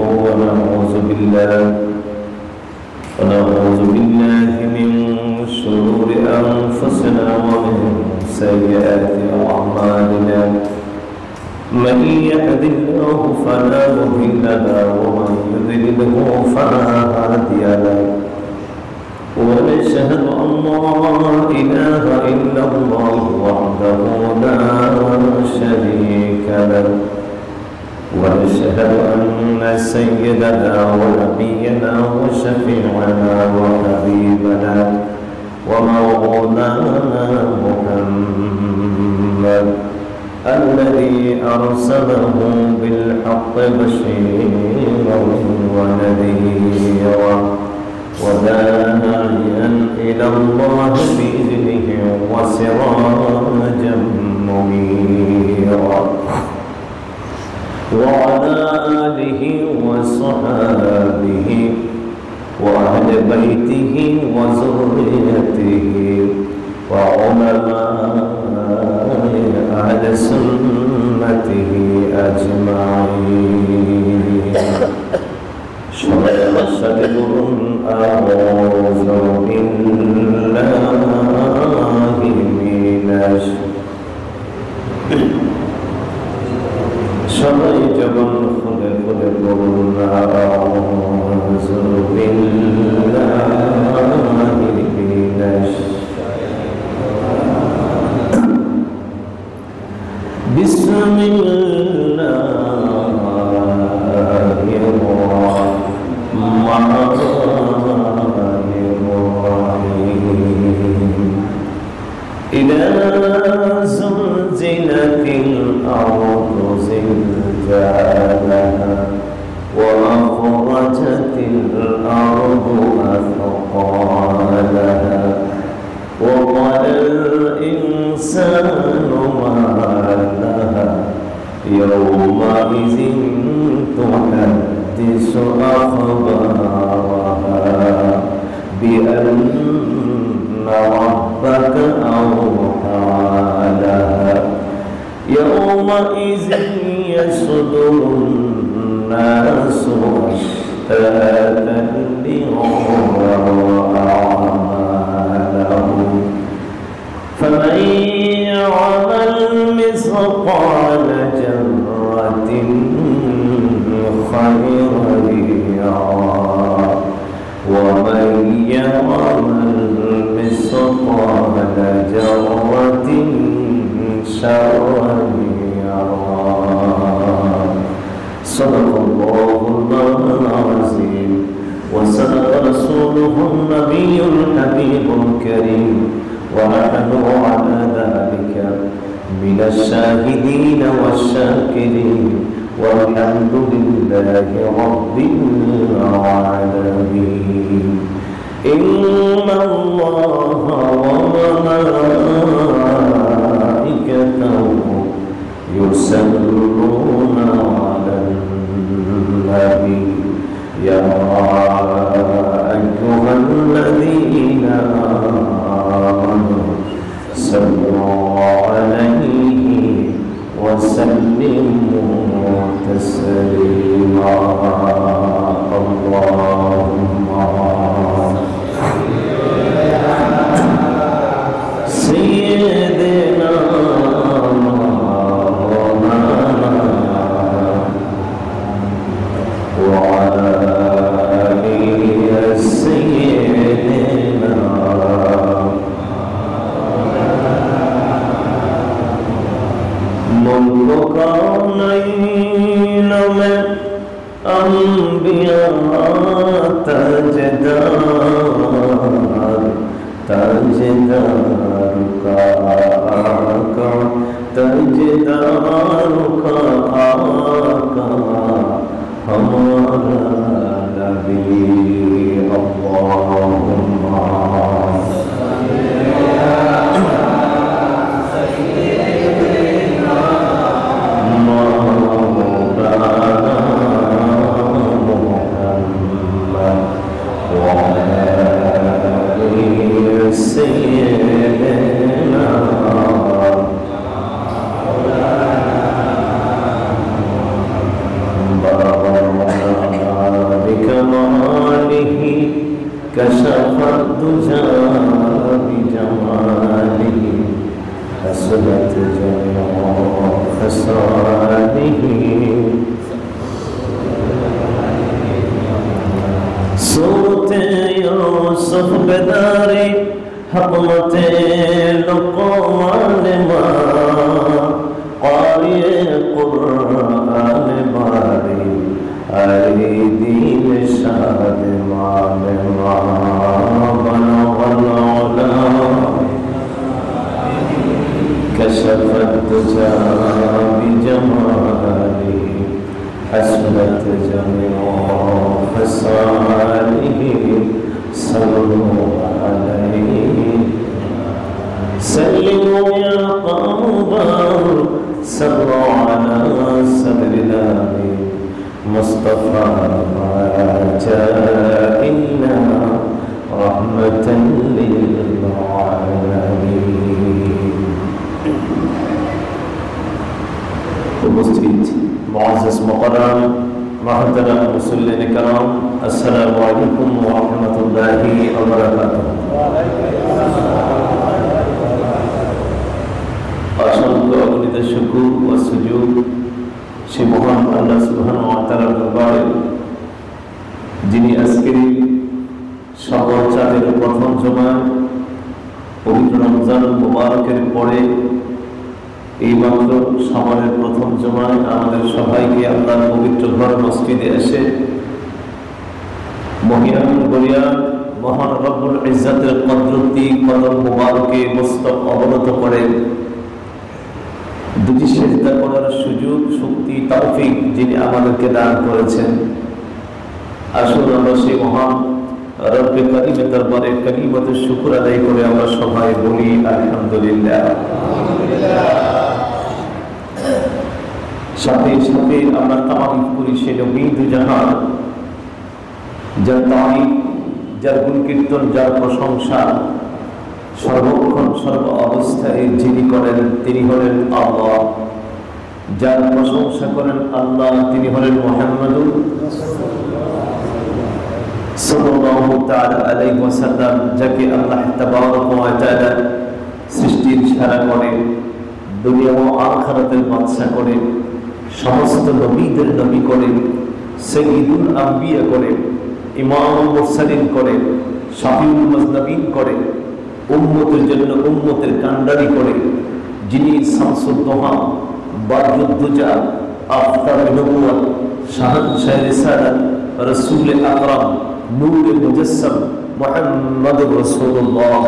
ونعوذ بالله من شرور أنفسنا ومن سيئات أعمالنا من يهد الله فلا مضل له ومن يضلله فلا هادي له ونشهد أن لا إله إلا الله وحده لا شريك له ونشهد أن سيدنا ونبينا وشفيعنا وحبيبنا ومولانا محمد الذي أرسله بالحق بشيرا ونذيرا وداعيا إلى الله بإذنه وسراجا منيرا وعلى آله وصحابه وأهل بيته وذريته وعلماء أهل سنته أجمعين شهد أعوذ بالله من সবাই যখন খুলে খুলে বলুন আউযু বিল্লাহি মিনাশ বিসমিল্লাহির রাহমানির রাহিম ইযা زلزلتil ardu زلزالها وأخرجت الأرض أثقالها وقال الإنسان ما لها يومئذ تحدث أخبارها بأن ربك أوحى لها يومئذ يصدر الناس أشتاتا ليروا أعمالهم فمن يعمل مثقال ذرة خيرا يره ومن يعمل مثقال ذرة شرا يره صدق الله العظيم وصدق رسوله النبي الحبيب الكريم ونحن على ذلك من الشاهدين والشاكرين والحمد لله رب العالمين إن الله وملائكته يصلون على النبي يا أيها الذين آمنوا صلوا عليه وسلموا تسليما اللهم سيدنا مولانا بكماله كشف الدجى بجماله حسنت جميع خصاله صوت يوسف بداري حكمت لقمان ما قارئ قرآن باري أريدين شاد مال ما بلغ العلا كشف الدجى بجماله حسنت جميع خصاله صلوا عليه سلموا يا قوم صلوا على صدر النبي مصطفى ما جاء إلا رحمة للعالمين উপস্থিত মুআজ্জাজ মুকাররম মুহতারাম মুসল্লিন কিরাম আসসালামু আলাইকুম ওয়া রাহমাতুল্লাহি ওয়া বারাকাতুহু অসংখ্য অগণিত শুকর ও সুজুদ সেই মহান আল্লাহ সুবহানাহু ওয়া তাআলার দরবারে যিনি আজকের সকল চাঁদের প্রথম জুমা পবিত্র রমজান মুবারকের পরে এইমাত্র সামনের প্রথম জুমায় আমাদের সবাইকে আল্লাহর পবিত্র ঘর মসজিদে এসে মহিয়ান গরিয়ান মহান রব্বুল ইজ্জতের কুদরতি কদম মুবারকে মস্তক অবনত করে দুটি সিজদা করার সুযোগ শক্তি তৌফিক যিনি আমাদেরকে দান করেছেন। আসুন আমরা সেই মহান রব্বে কারীমের দরবারে কালিমাতুশ শুকর আদায় করে আমরা সবাই বলি আলহামদুলিল্লাহ। সাথে সাথে আমরা তারিফ করি সেই নবী দুজাহান যার তারিফ, যার গুণ কীর্তন, যার প্রশংসা সর্বক্ষণ সর্ব অবস্থায় যিনি করেন তিনি হলেন আল্লাহ। যার প্রশংসা করেন আল্লাহ তিনি হলেন মুহাম্মদুর সাল্লাল্লাহু তাআলা আলাইহি ওয়াসাল্লাম, যাকে আল্লাহ তাবারক ওয়া তাআলা সৃষ্টির সেরা করে, দুনিয়া ও আখিরাতের বাদশা করে, সমস্ত নবীদের নবী করে, সাইয়্যিদুল আম্বিয়া করে, ইমামুল মুরসালিন করে, শাফিউল মুজনবিন করে, উম্মতের জন্য উম্মতের কান্ডারি করে, যিনি শামসুদ দোহা, বাদরুদ্দুজা, আফতার নবুয়ত, শাহনশাহ রিসালাত, রাসূল আকরাম, নূরে মুজাসসাম মুহাম্মদুর রাসূলুল্লাহ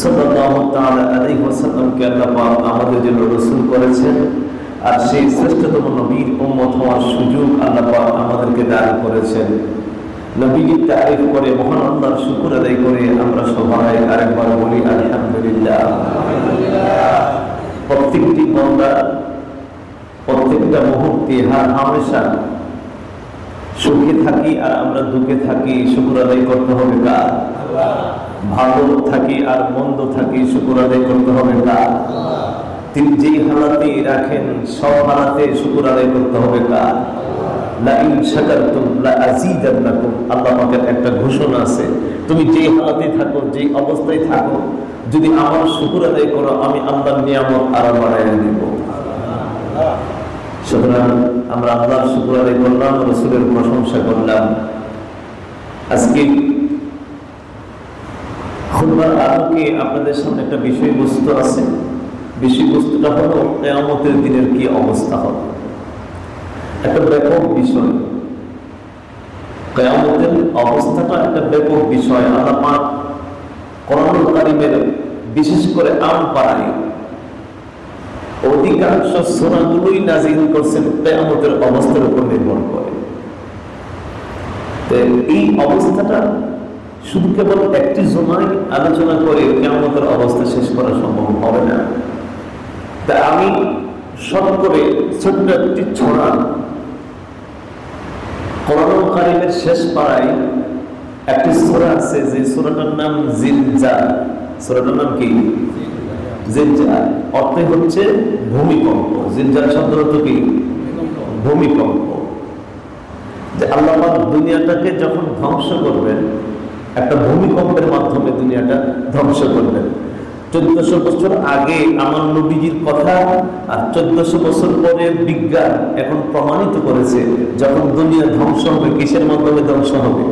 সাল্লাল্লাহু তাআলা আলাইহি ওয়াসাল্লামকে আল্লাহ পাক আমাদের জন্য রাসূল করেছেন। আর সেই শ্রেষ্ঠতম নবীর উম্মত হওয়ার সুযোগ আল্লাহ পাক আমাদেরকে দান করেছেন। নবীর তারিফ করে মহান আল্লাহর শুকর আদায় করে আমরা সবাই আরেকবার বলি আলহামদুলিল্লাহ। প্রত্যেকটি বান্দা প্রত্যেকটা মুহূর্তে হামেশা সুখে থাকি আর আমরা দুঃখে থাকি, শুকর আদায় করতে হবে কার? ভালো থাকি আর মন্দ থাকি, শুকর আদায় করতে হবে কার? তিনি যেই হালাতে রাখেন সব হালাতে শুকর আদায় করতে হবে কার? লা ইন শাকারতুম লা আযীদান্নাকুম। আল্লাহ পাকের একটা ঘোষণা আছে, তুমি যেই হালাতে থাকো, যেই অবস্থায় থাকো, যদি আমার শুকর আদায় করো আমি আল্লাহর নিয়ামত আরো বাড়াইয়া দেব। সুতরাং আমরা আল্লাহর শুকর আদায় করলাম, রাসূলের প্রশংসা করলাম। আজকে খুতবার আলোকে আপনাদের সামনে একটা বিষয়বস্তু আছে। বিষয়বস্তুটা হলো কিয়ামতের দিনের কি অবস্থা হবে। একটা ব্যাপক বিষয়, কিয়ামতের অবস্থাটা একটা ব্যাপক বিষয়। আল্লাহ পাক কোরআনুল কারীমের বিশেষ করে আম পারায় অধিকাংশ সূরাগুলোই নাযিল করেছেন কিয়ামতের অবস্থার উপর নির্ভর করে। তো এই অবস্থাটা শুধু কেবল একটি জমায় আলোচনা করে কিয়ামতের অবস্থা শেষ করা সম্ভব হবে না। তা আমি শর্ট করে ছোট্ট একটি ছড়া কোরআনুল কারীমের শেষ পারায় একটি সূরা আছে, যে সূরাটার নাম জিলজাল। সূরাটার নাম কি? জিলজাল। অর্থ হচ্ছে ভূমিকম্প। জিলজাল শব্দের অর্থ কি? ভূমিকম্প। যে আল্লাহ পাক দুনিয়াটাকে যখন ধ্বংস করবেন, একটা ভূমিকম্পের মাধ্যমে দুনিয়াটা ধ্বংস করবেন। 1400 বছর আগে আমার নবীজির কথা আর 1400 বছর পরে বিজ্ঞান এখন প্রমাণিত করেছে, যখন দুনিয়া ধ্বংস হবে কিসের মাধ্যমে ধ্বংস হবে?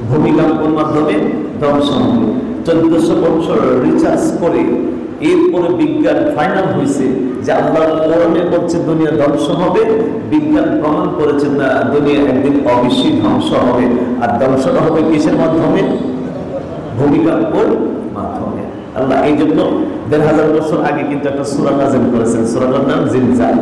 ভূমিকম্পের মাধ্যমে ধ্বংস হবে। 1400 বছর রিসার্চ করে এরপরে বিজ্ঞান ফাইনাল হয়েছে যে আল্লাহ কোরআনে বলছে দুনিয়া ধ্বংস হবে, বিজ্ঞান প্রমাণ করেছে না, দুনিয়া একদিন অবশ্যই ধ্বংস হবে। আর ধ্বংসটা হবে কিসের মাধ্যমে? ভূমিকম্পের মাধ্যমে। আল্লাহ এই জন্য 1500 বছর আগে কিন্তু একটা সূরা নাযিল করেছেন, সূরাটার নাম জিলজাল।